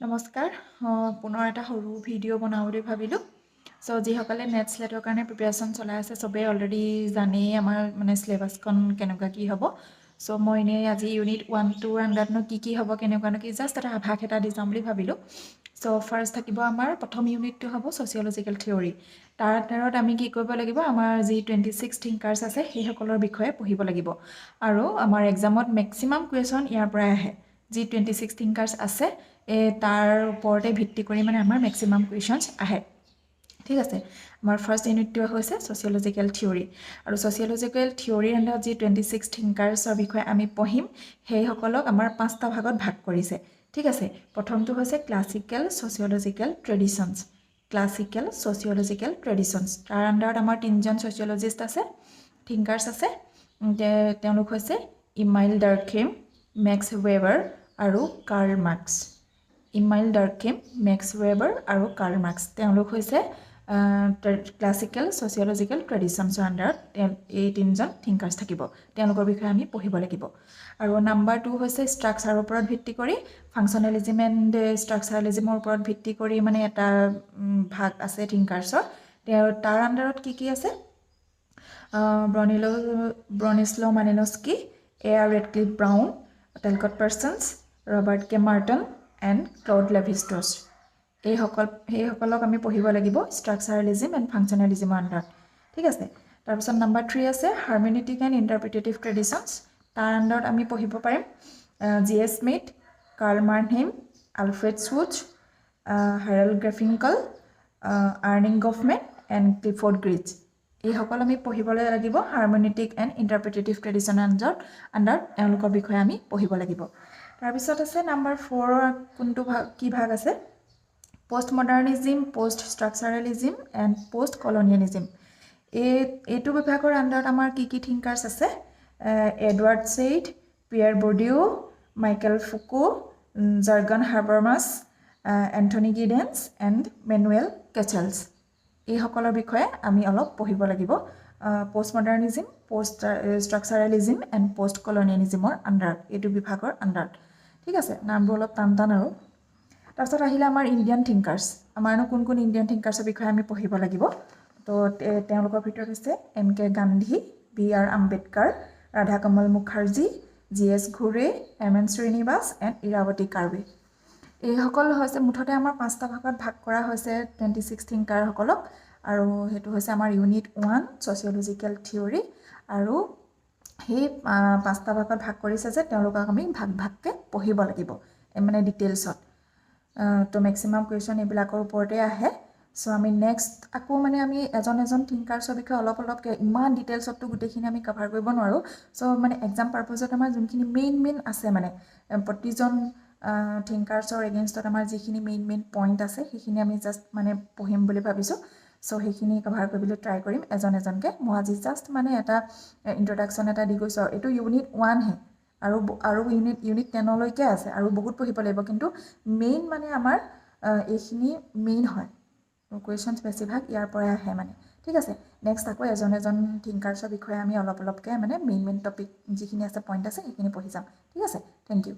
নমস্কাৰ পুনৰ এটা সৰু ভিডিঅ' বনাওঁ বুলি ভাবিলোঁ চ' যিসকলে নেট স্লেটৰ কাৰণে প্ৰিপেৰেশ্যন চলাই আছে চবেই অলৰেডি জানেই আমাৰ মানে চিলেবাছখন কেনেকুৱা কি হ'ব চ' মই এনেই আজি ইউনিট 1-2 আণ্ডাৰনো কি হ'ব কেনেকুৱানো কি জাষ্ট এটা আভাস এটা দি যাম বুলি ভাবিলোঁ চ' ফাৰ্ষ্ট থাকিব আমাৰ প্ৰথম ইউনিটটো হ'ব ছ'চিয়লজিকেল থিয়ৰী তাৰ আণ্ডাৰত আমি কি কৰিব লাগিব আমাৰ যি 26 থিংকাৰ্ছ আছে সেইসকলৰ বিষয়ে পঢ়িব লাগিব আৰু আমাৰ এক্সামত মেক্সিমাম কুৱেশ্যন ইয়াৰ পৰাই আহে যি 26 থিংকাৰ্ছ আছে তাৰ ওপৰতে ভিত্তি কৰি মানে আমাৰ মেক্সিমাম কুৱেশ্যনছ আহে ঠিক আছে আমাৰ ফাৰ্ষ্ট ইউনিটটো হৈছে ছ'চিয়লজিকেল থিয়ৰী আৰু ছ'চিয়লজিকেল থিয়ৰীৰ আণ্ডাৰত যি 26 থিংকাৰ্ছৰ বিষয়ে আমি পঢ়িম সেইসকলক আমাৰ 5টা ভাগত ভাগ কৰিছে ঠিক আছে প্ৰথমটো হৈছে ক্লাছিকেল ছ'চিয়লজিকেল ট্ৰেডিশ্যনছ ক্লাছিকেল ছ'চিয়লজিকেল ট্ৰেডিশ্যনছ তাৰ আণ্ডাৰত আমাৰ 3জন ছ'চিয়লজিষ্ট আছে থিংকাৰ্ছ আছে তেওঁলোক হৈছে ইমাইল ডাৰ্কহেম মেক্স ৱেবাৰ আৰু Karl Marx Emile Durkheim Max Weber আৰু কাৰ্ল মাৰ্কছ তেওঁলোক হৈছে ক্লাছিকেল ছ'চিয়লজিকেল ট্ৰেডিশ্যনছৰ আণ্ডাৰত এই 3জন থিংকাৰ্ছ থাকিব তেওঁলোকৰ বিষয়ে আমি পঢ়িব লাগিব আৰু নাম্বাৰ 2 হৈছে ষ্ট্ৰাকচাৰৰ ওপৰত ভিত্তি কৰি ফাংচনেলিজিম এণ্ড ষ্ট্ৰাকচাৰেলিজিমৰ ওপৰত ভিত্তি কৰি মানে এটা ভাগ আছে থিংকাৰ্ছৰ তাৰ আণ্ডাৰত কি আছে Bronislaw Malinowski A R. Radcliffe Brown Talcott Parsons Robert K Merton and Claude Levi Strauss সেইসকলক আমি পঢ়িব লাগিব ষ্ট্ৰাকচাৰেলিজিম এণ্ড ফাংচনেলিজিমৰ আণ্ডাৰত ঠিক আছে তাৰপিছত নাম্বাৰ 3 আছে হাৰ্মেনেটিক এণ্ড ইণ্টাৰপ্ৰিটেটিভ ট্ৰেডিশ্যনছ তাৰ আণ্ডাৰত আমি পঢ়িব পাৰিম জি.এছ. স্মিথ কাৰ্ল মাৰ্নহেইম Alfred Schutz Harold Garfinkel Erving Goffman and Clifford Geertz এইসকল আমি পঢ়িবলৈ লাগিব হাৰ্মেনেটিক এণ্ড ইণ্টাৰপ্ৰিটেটিভ ট্ৰেডিশ্যনৰ আণ্ডাৰত তেওঁলোকৰ বিষয়ে আমি পঢ়িব লাগিব তাৰপিছত আছে নাম্বাৰ 4 কোনটো কি ভাগ আছে post modernism post structuralism and post colonialism এইটো বিভাগৰ আণ্ডাৰত আমাৰ কি থিংকাৰ্ছ আছে Edward Said Pierre Bourdieu Michel Foucault Jurgen Habermas Anthony Giddens and Manuel Castells এইসকলৰ বিষয়ে আমি অলপ পঢ়িব লাগিব post modernism post structuralism and post কলনিয়েলিজিমৰ আণ্ডাৰত এইটো বিভাগৰ আণ্ডাৰত ঠিক আছে নামবোৰ অলপ টান আৰু তাৰপিছত আহিলে আমাৰ ইণ্ডিয়ান থিংকাৰ্ছ আমাৰনো কোন ইণ্ডিয়ান থিংকাৰ্ছৰ বিষয়ে আমি পঢ়িব লাগিব তো তেওঁলোকৰ ভিতৰত হৈছে M K Gandhi B R Ambedkar Radha Kamal Mukherjee G S. Ghurye M N Srinivas and Irawati Karve এইসকল হৈছে মুঠতে আমাৰ 5টা ভাগত ভাগ কৰা হৈছে 26 থিংকাৰসকলক আৰু সেইটো হৈছে আমাৰ ইউনিট 1 ছ'চিয়লজিকেল থিয়ৰী আৰু সেই 5টা ভাগত ভাগ কৰিছে যে তেওঁলোকক আমি ভাগকৈ পঢ়িব লাগিব মানে ডিটেইলছত তো মেক্সিমাম কুৱেশ্যন এইবিলাকৰ ওপৰতে আহে চ' আমি নেক্সট আকৌ মানে আমি এজন থিংকাৰ্ছৰ বিষয়ে অলপকৈ ইমান ডিটেইলছততো গোটেইখিনি আমি কভাৰ কৰিব নোৱাৰোঁ চ' মানে এক্সাম পাৰ্পজত আমাৰ যোনখিনি মেইন আছে মানে প্ৰতিজন থিংকাৰ্ছৰ এগেইনষ্টত আমাৰ যিখিনি মেইন পইণ্ট আছে সেইখিনি আমি জাষ্ট মানে পঢ়িম বুলি ভাবিছোঁ চ' সেইখিনি কভাৰ কৰিবলৈ ট্ৰাই কৰিম এজনকৈ মই আজি জাষ্ট মানে এটা ইন্ট্ৰডাকশ্যন এটা দি গৈছোঁ এইটো ইউনিট 1 হে আৰু ইউনিট 10লৈকে আছে আৰু বহুত পঢ়িব লাগিব কিন্তু মেইন মানে আমাৰ এইখিনি মেইন হয় কুৱেশ্যনছ বেছিভাগ ইয়াৰ পৰাই আহে মানে ঠিক আছে নেক্সট আকৌ এজন থিংকাৰ্ছৰ বিষয়ে আমি অলপকৈ মানে মেইন টপিক যিখিনি আছে পইণ্ট আছে সেইখিনি পঢ়ি যাম ঠিক আছে থেংক ইউ